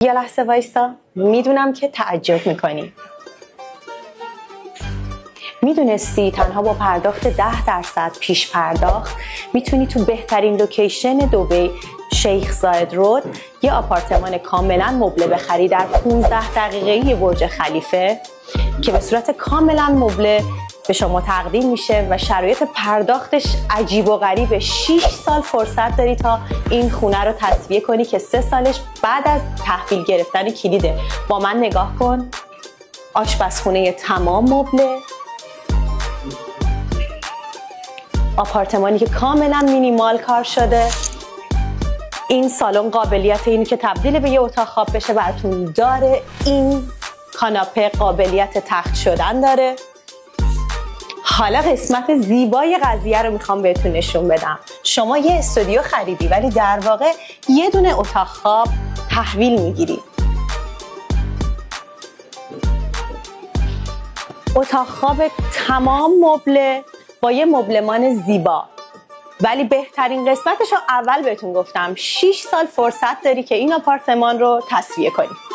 یه لحظه وایسا. میدونم که تعجب میکنی. میدونستی تنها با پرداخت 10% پیش پرداخت میتونی تو بهترین لوکیشن دبی شیخ زاید رود یه آپارتمان کاملا مبله بخری در 15 دقیقه‌ای برج خلیفه که به صورت کاملا مبله به شما تقدیم میشه و شرایط پرداختش عجیب و غریبه. 6 سال فرصت داری تا این خونه رو تسویه کنی که 3 سالش بعد از تحویل گرفتن کلیده. با من نگاه کن. آشپزخونه تمام مبله، آپارتمانی که کاملا مینیمال کار شده. این سالن قابلیت اینی که تبدیل به یه اتاق خواب بشه براتون داره. این کاناپه قابلیت تخت شدن داره. حالا قسمت زیبای قضیه رو میخوام بهتون نشون بدم. شما یه استودیو خریدی ولی در واقع یه دونه اتاق خواب تحویل میگیری. اتاق خواب تمام مبله با یه مبلمان زیبا. ولی بهترین قسمتش رو اول بهتون گفتم. 6 سال فرصت داری که این آپارتمان رو تسویه کنی.